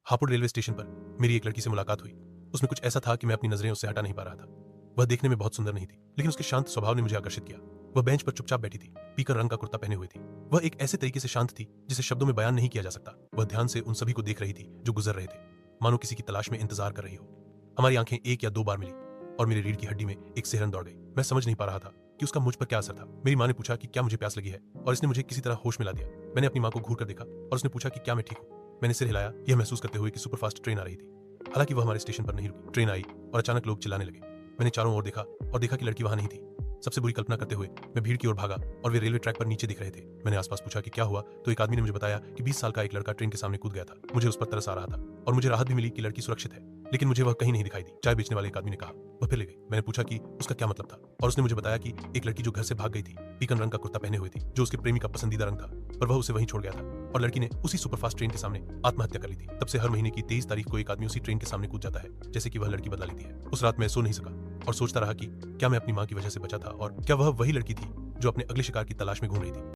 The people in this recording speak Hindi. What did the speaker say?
हापुड़ रेलवे स्टेशन पर मेरी एक लड़की से मुलाकात हुई। उसमें कुछ ऐसा था कि मैं अपनी नजरें उससे हटा नहीं पा रहा था। वह देखने में बहुत सुंदर नहीं थी, लेकिन उसके शांत स्वभाव ने मुझे आकर्षित किया। वह बेंच पर चुपचाप बैठी थी, पीकर रंग का कुर्ता पहने हुई थी। वह एक ऐसे तरीके से शांत थी जिसे शब्दों में बयान नहीं किया जा सकता। वह ध्यान से उन सभी को देख रही थी जो गुजर रहे थे, मानो किसी की तलाश में इंतजार कर रही हो। हमारी आंखें एक या दो बार मिली और मेरी रीढ़ की हड्डी में एक सिहरन दौड़ गई। मैं समझ नहीं पा रहा था कि उसका मुझ पर क्या असर था। मेरी माँ ने पूछा कि क्या मुझे प्यास लगी है, और इसने मुझे किसी तरह होश में ला दिया। मैंने अपनी माँ को घूर कर देखा और उसने पूछा कि क्या मैं ठीक हूँ। मैंने सिर हिलाया, यह महसूस करते हुए कि सुपरफास्ट ट्रेन आ रही थी। हालांकि वह हमारे स्टेशन पर नहीं रुकी। ट्रेन आई और अचानक लोग चिल्लाने लगे। मैंने चारों ओर देखा और देखा कि लड़की वहां नहीं थी। सबसे बुरी कल्पना करते हुए मैं भीड़ की ओर भागा और वे रेलवे ट्रैक पर नीचे दिख रहे थे। मैंने आसपास पूछा कि क्या हुआ, तो एक आदमी ने मुझे बताया कि 20 साल का एक लड़का ट्रेन के सामने कूद गया था। मुझे उस पर तरस आ रहा था और मुझे राहत भी मिली कि लड़की सुरक्षित है, लेकिन मुझे वह कहीं नहीं दिखाई दी। चाय बेचने वाले एक आदमी ने कहा। वह फिर ले गई। मैंने पूछा कि उसका क्या मतलब था, और उसने मुझे बताया कि एक लड़की जो घर से भाग गई थी, पीकन रंग का कुर्ता पहने हुई थी, जो उसके प्रेमी का पसंदीदा रंग था, पर वह उसे वहीं छोड़ गया था। और लड़की ने उसी सुपरफास्ट ट्रेन के सामने आत्महत्या कर ली थी। तब से हर महीने की 23 तारीख को एक आदमी उसी ट्रेन के सामने कूद जाता है, जैसे कि वह लड़की बदला लेती है। उस रात मैं सो नहीं सका और सोचता रहा कि क्या मैं अपनी माँ की वजह से बचा था, और क्या वह वही लड़की थी जो अपने अगले शिकार की तलाश में घूम रही थी।